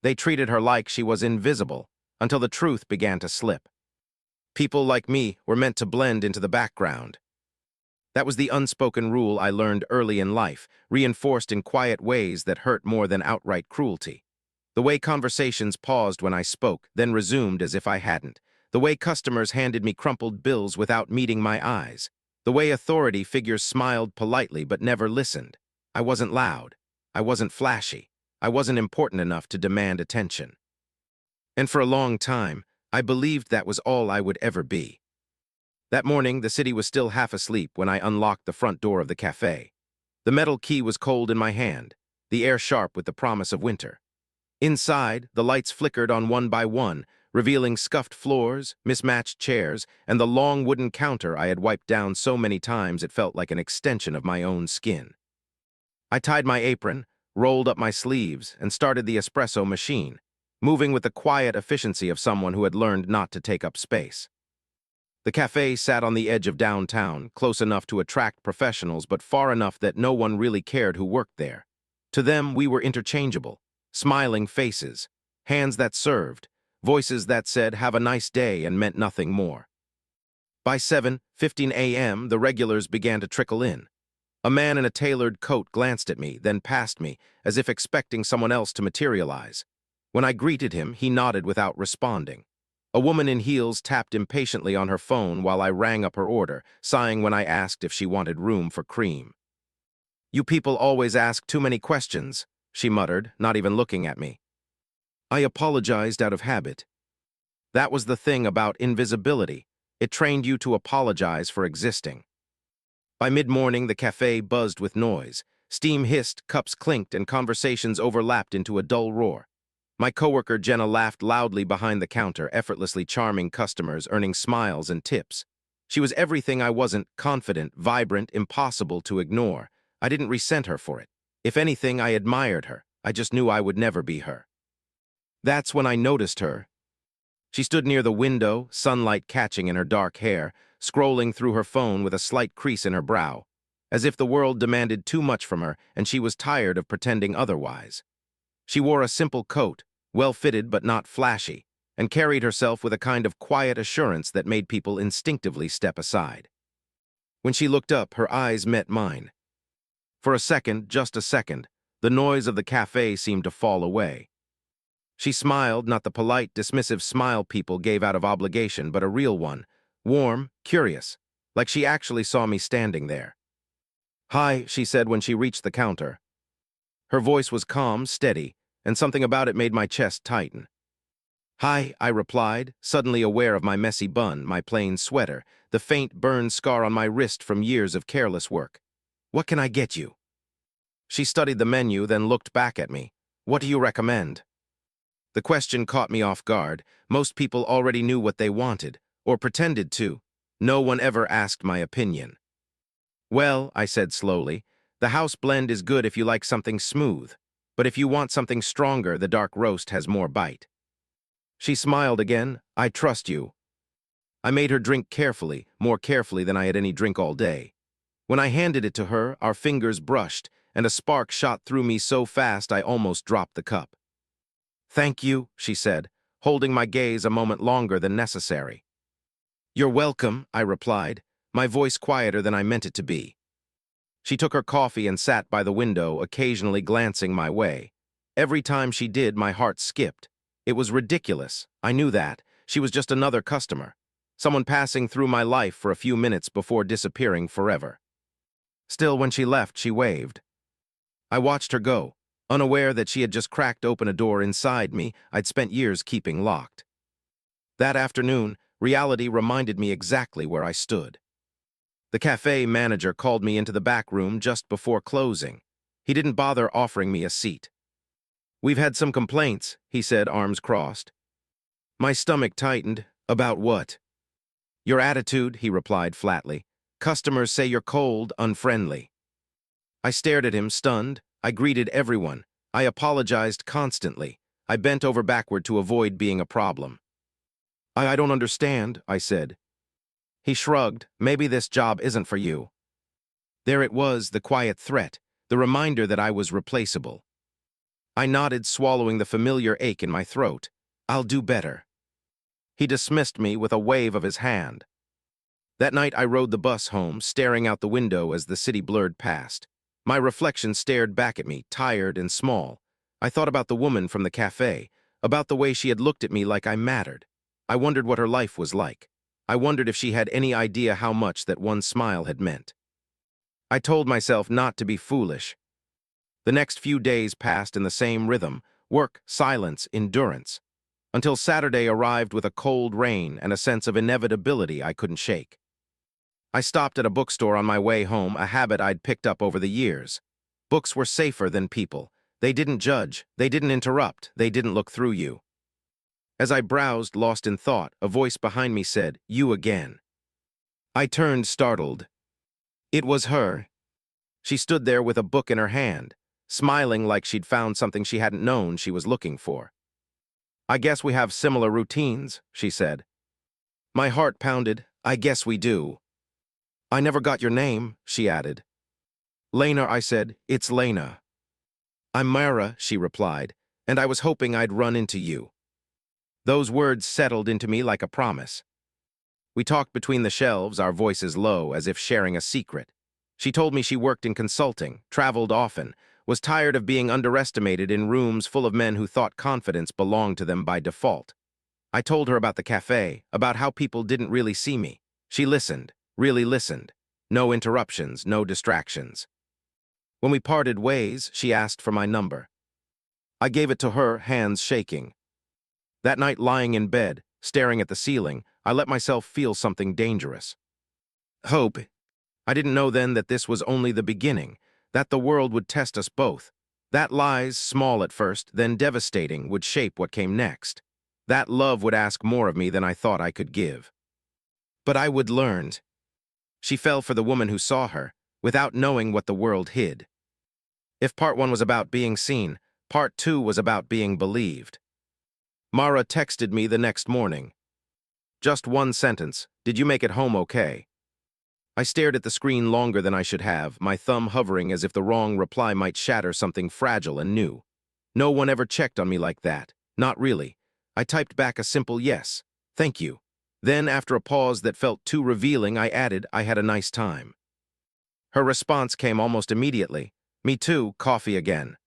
They treated her like she was invisible, until the truth began to slip. People like me were meant to blend into the background. That was the unspoken rule I learned early in life, reinforced in quiet ways that hurt more than outright cruelty. The way conversations paused when I spoke, then resumed as if I hadn't. The way customers handed me crumpled bills without meeting my eyes. The way authority figures smiled politely but never listened. I wasn't loud. I wasn't flashy. I wasn't important enough to demand attention. And for a long time, I believed that was all I would ever be. That morning, the city was still half asleep when I unlocked the front door of the cafe. The metal key was cold in my hand, the air sharp with the promise of winter. Inside, the lights flickered on one by one, revealing scuffed floors, mismatched chairs, and the long wooden counter I had wiped down so many times it felt like an extension of my own skin. I tied my apron, rolled up my sleeves, and started the espresso machine, moving with the quiet efficiency of someone who had learned not to take up space. The cafe sat on the edge of downtown, close enough to attract professionals but far enough that no one really cared who worked there. To them, we were interchangeable. Smiling faces, hands that served, voices that said, "Have a nice day," and meant nothing more. By 7:15 a.m., the regulars began to trickle in. A man in a tailored coat glanced at me, then past me, as if expecting someone else to materialize. When I greeted him, he nodded without responding. A woman in heels tapped impatiently on her phone while I rang up her order, sighing when I asked if she wanted room for cream. "You people always ask too many questions," she muttered, not even looking at me. I apologized out of habit. That was the thing about invisibility. It trained you to apologize for existing. By mid-morning, the cafe buzzed with noise. Steam hissed, cups clinked, and conversations overlapped into a dull roar. My coworker Jenna laughed loudly behind the counter, effortlessly charming customers, earning smiles and tips. She was everything I wasn't: confident, vibrant, impossible to ignore. I didn't resent her for it. If anything, I admired her. I just knew I would never be her. That's when I noticed her. She stood near the window, sunlight catching in her dark hair, scrolling through her phone with a slight crease in her brow, as if the world demanded too much from her and she was tired of pretending otherwise. She wore a simple coat, well-fitted but not flashy, and carried herself with a kind of quiet assurance that made people instinctively step aside. When she looked up, her eyes met mine. For a second, just a second, the noise of the cafe seemed to fall away. She smiled, not the polite, dismissive smile people gave out of obligation, but a real one, warm, curious, like she actually saw me standing there. "Hi," she said when she reached the counter. Her voice was calm, steady, and something about it made my chest tighten. "Hi," I replied, suddenly aware of my messy bun, my plain sweater, the faint burn scar on my wrist from years of careless work. "What can I get you?" She studied the menu, then looked back at me. "What do you recommend?" The question caught me off guard. Most people already knew what they wanted, or pretended to. No one ever asked my opinion. "Well," I said slowly, "the house blend is good if you like something smooth. But if you want something stronger, the dark roast has more bite." She smiled again. "I trust you." I made her drink carefully, more carefully than I had any drink all day. When I handed it to her, our fingers brushed, and a spark shot through me so fast I almost dropped the cup. "Thank you," she said, holding my gaze a moment longer than necessary. "You're welcome," I replied, my voice quieter than I meant it to be. She took her coffee and sat by the window, occasionally glancing my way. Every time she did, my heart skipped. It was ridiculous. I knew that. She was just another customer. Someone passing through my life for a few minutes before disappearing forever. Still, when she left, she waved. I watched her go, unaware that she had just cracked open a door inside me I'd spent years keeping locked. That afternoon, reality reminded me exactly where I stood. The cafe manager called me into the back room just before closing. He didn't bother offering me a seat. "We've had some complaints," he said, arms crossed. My stomach tightened. "About what?" "Your attitude," he replied flatly. "Customers say you're cold, unfriendly." I stared at him, stunned. I greeted everyone. I apologized constantly. I bent over backward to avoid being a problem. I don't understand," I said. He shrugged. "Maybe this job isn't for you." There it was, the quiet threat, the reminder that I was replaceable. I nodded, swallowing the familiar ache in my throat. I'll do better. He dismissed me with a wave of his hand. That night I rode the bus home, staring out the window as the city blurred past. My reflection stared back at me, tired and small. I thought about the woman from the cafe, about the way she had looked at me like I mattered. I wondered what her life was like. I wondered if she had any idea how much that one smile had meant. I told myself not to be foolish. The next few days passed in the same rhythm: work, silence, endurance, until Saturday arrived with a cold rain and a sense of inevitability I couldn't shake. I stopped at a bookstore on my way home, a habit I'd picked up over the years. Books were safer than people. They didn't judge, they didn't interrupt, they didn't look through you. As I browsed, lost in thought, a voice behind me said, "You again." I turned, startled. It was her. She stood there with a book in her hand, smiling like she'd found something she hadn't known she was looking for. "I guess we have similar routines," she said. My heart pounded. "I guess we do." "I never got your name," she added. "Lena," I said. "It's Lena." "I'm Myra," she replied, "and I was hoping I'd run into you." Those words settled into me like a promise. We talked between the shelves, our voices low, as if sharing a secret. She told me she worked in consulting, traveled often, was tired of being underestimated in rooms full of men who thought confidence belonged to them by default. I told her about the cafe, about how people didn't really see me. She listened, really listened. No interruptions, no distractions. When we parted ways, she asked for my number. I gave it to her, hands shaking. That night, lying in bed, staring at the ceiling, I let myself feel something dangerous. Hope. I didn't know then that this was only the beginning, that the world would test us both. That lies, small at first, then devastating, would shape what came next. That love would ask more of me than I thought I could give. But I would learn. She fell for the woman who saw her, without knowing what the world hid. If part one was about being seen, part two was about being believed. Mara texted me the next morning. Just one sentence: "Did you make it home okay?" I stared at the screen longer than I should have, my thumb hovering as if the wrong reply might shatter something fragile and new. No one ever checked on me like that. Not really. I typed back a simple yes. "Thank you." Then, after a pause that felt too revealing, I added, "I had a nice time." Her response came almost immediately. "Me too, coffee again."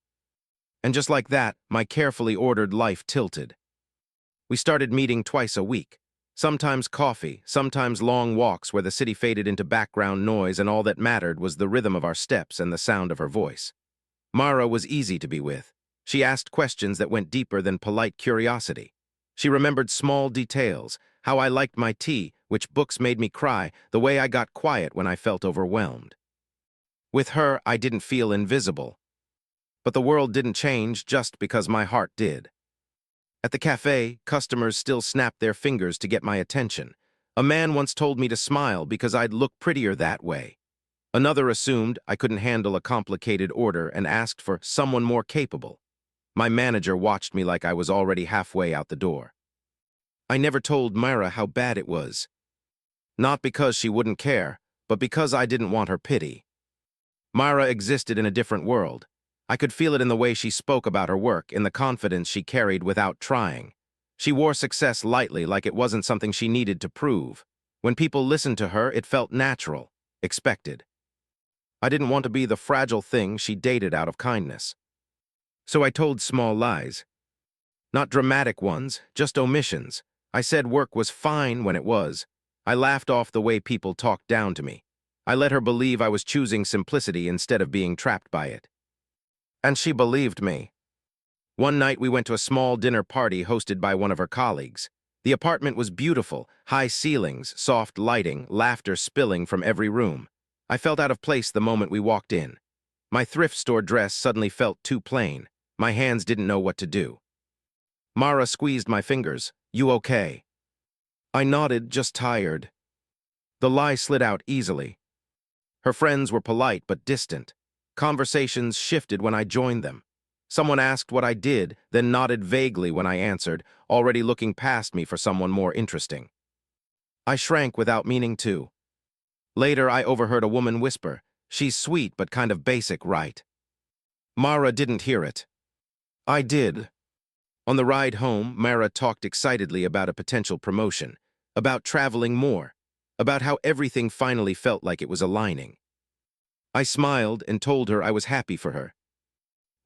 And just like that, my carefully ordered life tilted. We started meeting twice a week. Sometimes coffee, sometimes long walks where the city faded into background noise and all that mattered was the rhythm of our steps and the sound of her voice. Mara was easy to be with. She asked questions that went deeper than polite curiosity. She remembered small details: how I liked my tea, which books made me cry, the way I got quiet when I felt overwhelmed. With her, I didn't feel invisible. But the world didn't change just because my heart did. At the cafe, customers still snapped their fingers to get my attention. A man once told me to smile because I'd look prettier that way. Another assumed I couldn't handle a complicated order and asked for someone more capable. My manager watched me like I was already halfway out the door. I never told Myra how bad it was. Not because she wouldn't care, but because I didn't want her pity. Myra existed in a different world. I could feel it in the way she spoke about her work, in the confidence she carried without trying. She wore success lightly, like it wasn't something she needed to prove. When people listened to her, it felt natural, expected. I didn't want to be the fragile thing she dated out of kindness. So I told small lies. Not dramatic ones, just omissions. I said work was fine when it was. I laughed off the way people talked down to me. I let her believe I was choosing simplicity instead of being trapped by it. And she believed me. One night we went to a small dinner party hosted by one of her colleagues. The apartment was beautiful: high ceilings, soft lighting, laughter spilling from every room. I felt out of place the moment we walked in. My thrift store dress suddenly felt too plain. My hands didn't know what to do. Mara squeezed my fingers. "You okay?" I nodded, just tired. The lie slid out easily. Her friends were polite but distant. Conversations shifted when I joined them. Someone asked what I did, then nodded vaguely when I answered, already looking past me for someone more interesting. I shrank without meaning to. Later, I overheard a woman whisper, "She's sweet but kind of basic, right?" Mara didn't hear it. I did. On the ride home, Mara talked excitedly about a potential promotion, about traveling more, about how everything finally felt like it was aligning. I smiled and told her I was happy for her.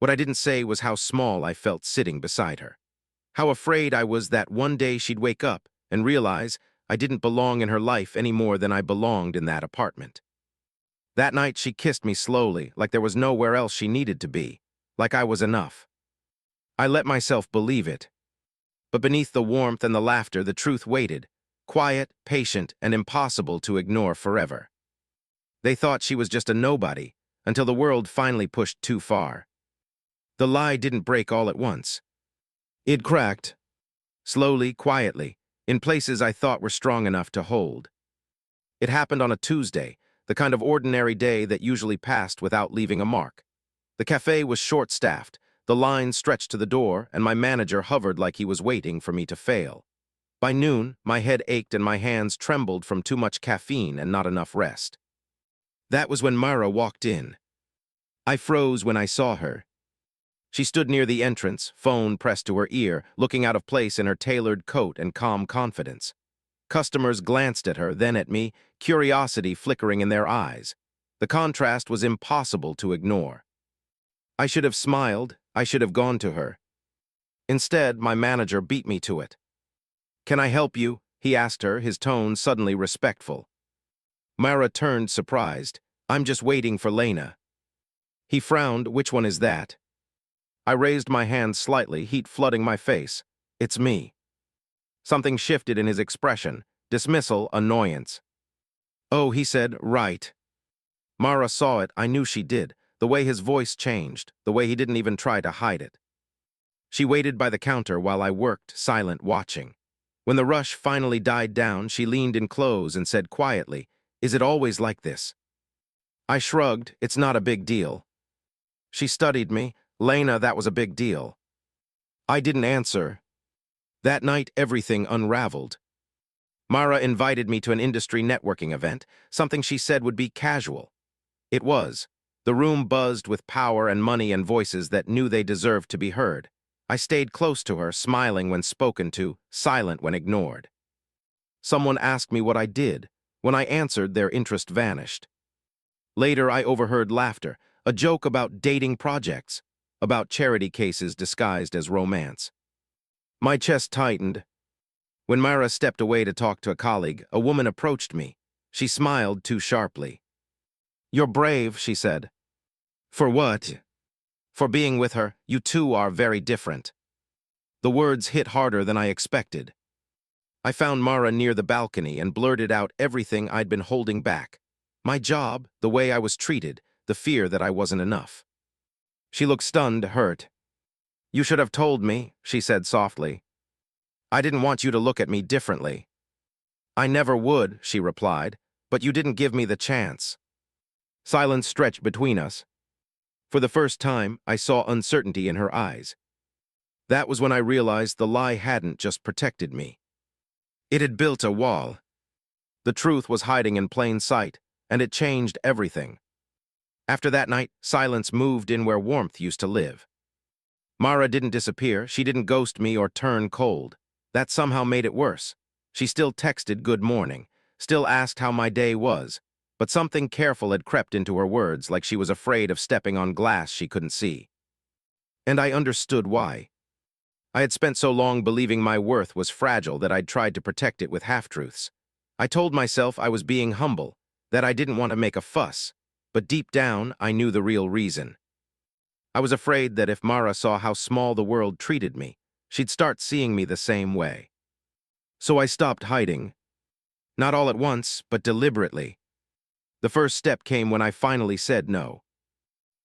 What I didn't say was how small I felt sitting beside her. How afraid I was that one day she'd wake up and realize I didn't belong in her life any more than I belonged in that apartment. That night she kissed me slowly, like there was nowhere else she needed to be, like I was enough. I let myself believe it. But beneath the warmth and the laughter, the truth waited, quiet, patient, and impossible to ignore forever. They thought she was just a nobody, until the world finally pushed too far. The lie didn't break all at once. It cracked, slowly, quietly, in places I thought were strong enough to hold. It happened on a Tuesday, the kind of ordinary day that usually passed without leaving a mark. The cafe was short-staffed, the line stretched to the door, and my manager hovered like he was waiting for me to fail. By noon, my head ached and my hands trembled from too much caffeine and not enough rest. That was when Mara walked in. I froze when I saw her. She stood near the entrance, phone pressed to her ear, looking out of place in her tailored coat and calm confidence. Customers glanced at her, then at me, curiosity flickering in their eyes. The contrast was impossible to ignore. I should have smiled, I should have gone to her. Instead, my manager beat me to it. "Can I help you?" he asked her, his tone suddenly respectful. Mara turned surprised. "I'm just waiting for Lena." He frowned. "Which one is that?" I raised my hand slightly, heat flooding my face. "It's me." Something shifted in his expression. Dismissal, annoyance. "Oh," he said, "right." Mara saw it. I knew she did. The way his voice changed, the way he didn't even try to hide it. She waited by the counter while I worked, silent, watching. When the rush finally died down, she leaned in close and said quietly, "Is it always like this?" I shrugged. "It's not a big deal." She studied me. "Lena, that was a big deal." I didn't answer. That night, everything unraveled. Mara invited me to an industry networking event, something she said would be casual. It was. The room buzzed with power and money and voices that knew they deserved to be heard. I stayed close to her, smiling when spoken to, silent when ignored. Someone asked me what I did. When I answered, their interest vanished. Later, I overheard laughter, a joke about dating projects, about charity cases disguised as romance. My chest tightened. When Mara stepped away to talk to a colleague, a woman approached me. She smiled too sharply. "You're brave," she said. "For what?" "For being with her. You two are very different." The words hit harder than I expected. I found Mara near the balcony and blurted out everything I'd been holding back. My job, the way I was treated, the fear that I wasn't enough. She looked stunned, hurt. "You should have told me," she said softly. "I didn't want you to look at me differently." "I never would," she replied, "but you didn't give me the chance." Silence stretched between us. For the first time, I saw uncertainty in her eyes. That was when I realized the lie hadn't just protected me. It had built a wall. The truth was hiding in plain sight, and it changed everything. After that night, silence moved in where warmth used to live. Mara didn't disappear, she didn't ghost me or turn cold. That somehow made it worse. She still texted good morning, still asked how my day was, but something careful had crept into her words, like she was afraid of stepping on glass she couldn't see. And I understood why. I had spent so long believing my worth was fragile that I'd tried to protect it with half-truths. I told myself I was being humble, that I didn't want to make a fuss, but deep down, I knew the real reason. I was afraid that if Mara saw how small the world treated me, she'd start seeing me the same way. So I stopped hiding. Not all at once, but deliberately. The first step came when I finally said no.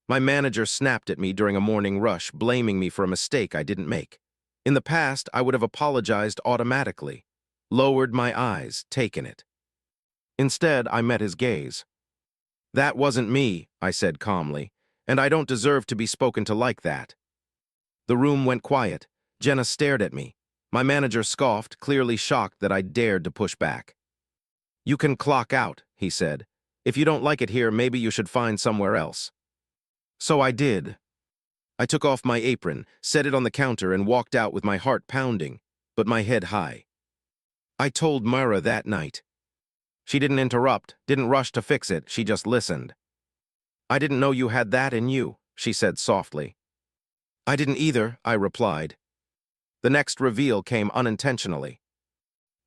My manager snapped at me during a morning rush, blaming me for a mistake I didn't make. In the past, I would have apologized automatically, lowered my eyes, taken it. Instead, I met his gaze. "That wasn't me," I said calmly, "and I don't deserve to be spoken to like that." The room went quiet. Jenna stared at me. My manager scoffed, clearly shocked that I dared to push back. "You can clock out," he said. "If you don't like it here, maybe you should find somewhere else." So I did. I took off my apron, set it on the counter, and walked out with my heart pounding, but my head high. I told Myra that night. She didn't interrupt, didn't rush to fix it, she just listened. "I didn't know you had that in you," she said softly. "I didn't either," I replied. The next reveal came unintentionally.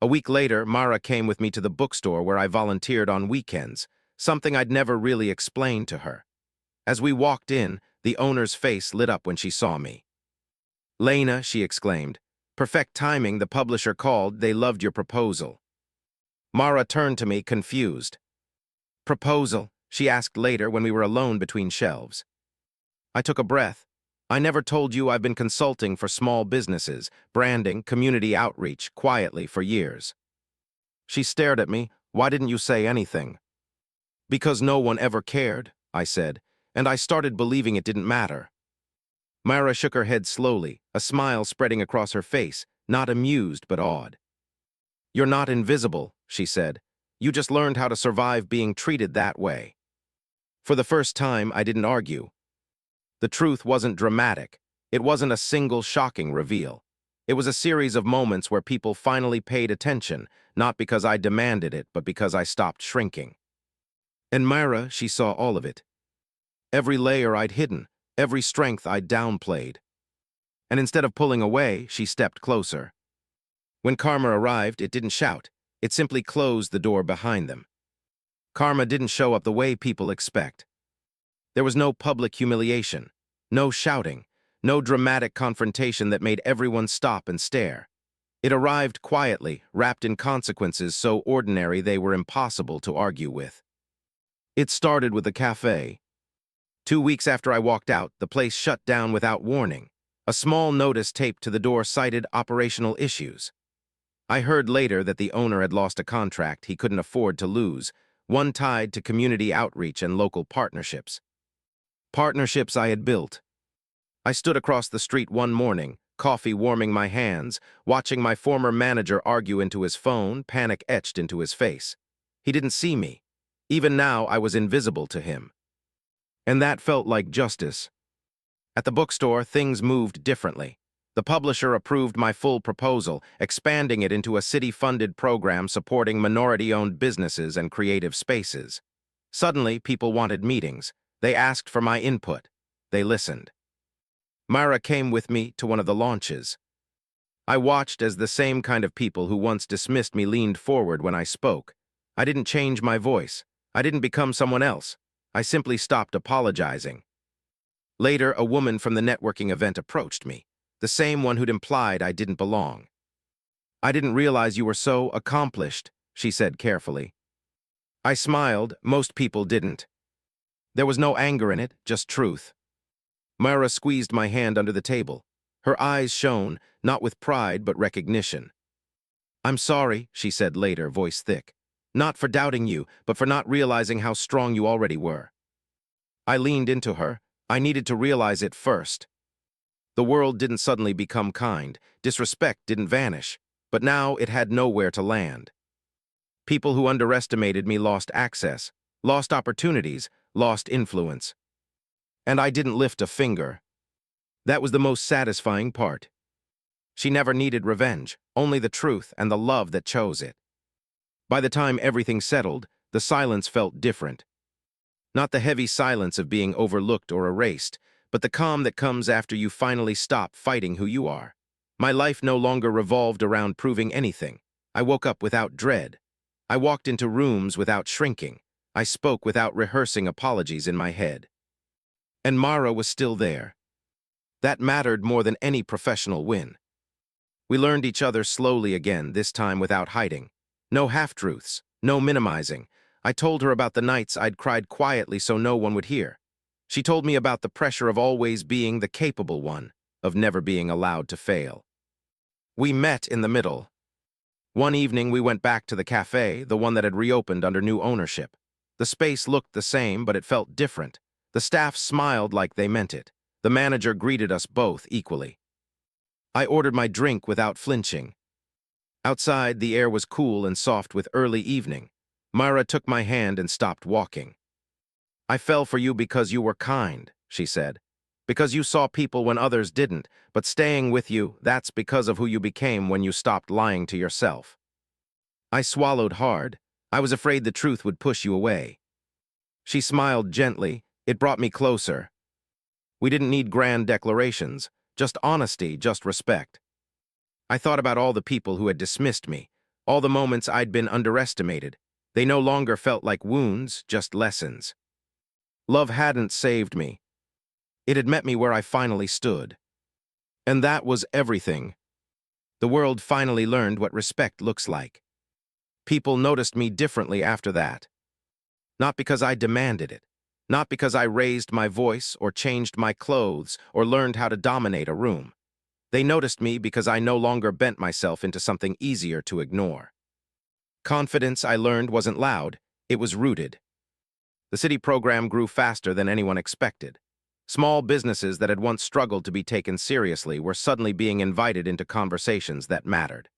A week later, Mara came with me to the bookstore where I volunteered on weekends, something I'd never really explained to her. As we walked in, the owner's face lit up when she saw me. "Lena," she exclaimed. "Perfect timing, the publisher called, they loved your proposal." Mara turned to me, confused. "Proposal?" she asked later when we were alone between shelves. I took a breath. "I never told you I've been consulting for small businesses, branding, community outreach, quietly for years." She stared at me. "Why didn't you say anything?" "Because no one ever cared," I said, and I started believing it didn't matter. Myra shook her head slowly, a smile spreading across her face, not amused but awed. "You're not invisible," she said. "You just learned how to survive being treated that way." For the first time, I didn't argue. The truth wasn't dramatic. It wasn't a single shocking reveal. It was a series of moments where people finally paid attention, not because I demanded it, but because I stopped shrinking. And Myra, she saw all of it. Every layer I'd hidden, every strength I'd downplayed. And instead of pulling away, she stepped closer. When Karma arrived, it didn't shout. It simply closed the door behind them. Karma didn't show up the way people expect. There was no public humiliation, no shouting, no dramatic confrontation that made everyone stop and stare. It arrived quietly, wrapped in consequences so ordinary they were impossible to argue with. It started with a cafe. 2 weeks after I walked out, the place shut down without warning. A small notice taped to the door cited operational issues. I heard later that the owner had lost a contract he couldn't afford to lose, one tied to community outreach and local partnerships. Partnerships I had built. I stood across the street one morning, coffee warming my hands, watching my former manager argue into his phone, panic etched into his face. He didn't see me. Even now, I was invisible to him. And that felt like justice. At the bookstore, things moved differently. The publisher approved my full proposal, expanding it into a city-funded program supporting minority-owned businesses and creative spaces. Suddenly, people wanted meetings. They asked for my input. They listened. Myra came with me to one of the launches. I watched as the same kind of people who once dismissed me leaned forward when I spoke. I didn't change my voice. I didn't become someone else. I simply stopped apologizing. Later, a woman from the networking event approached me, the same one who'd implied I didn't belong. "I didn't realize you were so accomplished," she said carefully. I smiled. Most people didn't. There was no anger in it, just truth. Myra squeezed my hand under the table. Her eyes shone, not with pride but recognition. "I'm sorry," she said later, voice thick. "Not for doubting you, but for not realizing how strong you already were." I leaned into her. I needed to realize it first. The world didn't suddenly become kind. Disrespect didn't vanish. But now it had nowhere to land. People who underestimated me lost access, lost opportunities, lost influence. And I didn't lift a finger. That was the most satisfying part. She never needed revenge, only the truth and the love that chose it. By the time everything settled, the silence felt different. Not the heavy silence of being overlooked or erased, but the calm that comes after you finally stop fighting who you are. My life no longer revolved around proving anything. I woke up without dread. I walked into rooms without shrinking. I spoke without rehearsing apologies in my head. And Mara was still there. That mattered more than any professional win. We learned each other slowly again, this time without hiding. No half-truths, no minimizing. I told her about the nights I'd cried quietly so no one would hear. She told me about the pressure of always being the capable one, of never being allowed to fail. We met in the middle. One evening we went back to the cafe, the one that had reopened under new ownership. The space looked the same, but it felt different. The staff smiled like they meant it. The manager greeted us both equally. I ordered my drink without flinching. Outside, the air was cool and soft with early evening. Myra took my hand and stopped walking. "I fell for you because you were kind," she said. Because you saw people when others didn't, but staying with you, that's because of who you became when you stopped lying to yourself. I swallowed hard. I was afraid the truth would push you away. She smiled gently. It brought me closer. We didn't need grand declarations, just honesty, just respect. I thought about all the people who had dismissed me, all the moments I'd been underestimated. They no longer felt like wounds, just lessons. Love hadn't saved me. It had met me where I finally stood. And that was everything. The world finally learned what respect looks like. People noticed me differently after that. Not because I demanded it. Not because I raised my voice or changed my clothes or learned how to dominate a room. They noticed me because I no longer bent myself into something easier to ignore. Confidence, I learned, wasn't loud, it was rooted. The city program grew faster than anyone expected. Small businesses that had once struggled to be taken seriously were suddenly being invited into conversations that mattered.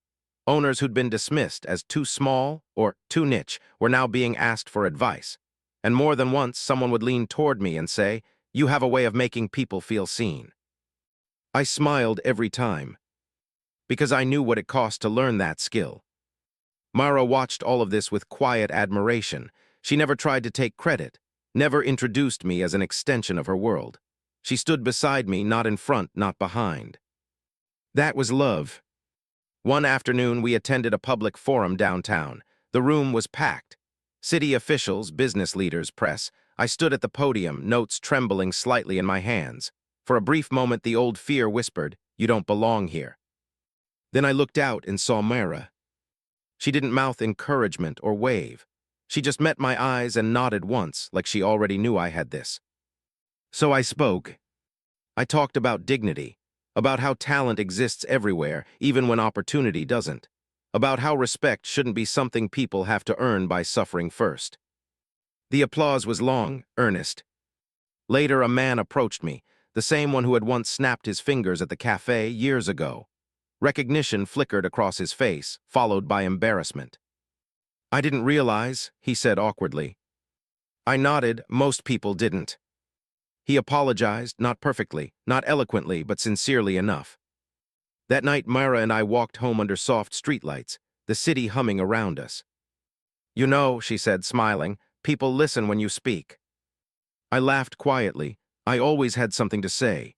Owners who'd been dismissed as too small or too niche were now being asked for advice. And more than once, someone would lean toward me and say, "You have a way of making people feel seen." I smiled every time, because I knew what it cost to learn that skill. Mara watched all of this with quiet admiration. She never tried to take credit, never introduced me as an extension of her world. She stood beside me, not in front, not behind. That was love. One afternoon, we attended a public forum downtown. The room was packed. City officials, business leaders, press. I stood at the podium, notes trembling slightly in my hands. For a brief moment, the old fear whispered, "You don't belong here." Then I looked out and saw Mara. She didn't mouth encouragement or wave. She just met my eyes and nodded once, like she already knew I had this. So I spoke. I talked about dignity, about how talent exists everywhere, even when opportunity doesn't, about how respect shouldn't be something people have to earn by suffering first. The applause was long, earnest. Later, a man approached me, the same one who had once snapped his fingers at the cafe years ago. Recognition flickered across his face, followed by embarrassment. "I didn't realize," he said awkwardly. I nodded. Most people didn't. He apologized, not perfectly, not eloquently, but sincerely enough. That night, Myra and I walked home under soft streetlights, the city humming around us. "You know," she said, smiling, "people listen when you speak." I laughed quietly. I always had something to say.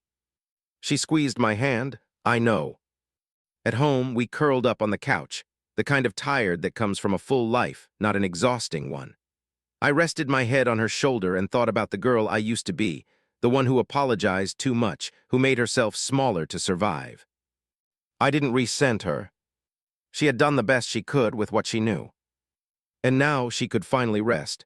She squeezed my hand. "I know." At home, we curled up on the couch, the kind of tired that comes from a full life, not an exhausting one. I rested my head on her shoulder and thought about the girl I used to be, the one who apologized too much, who made herself smaller to survive. I didn't resent her. She had done the best she could with what she knew. And now she could finally rest.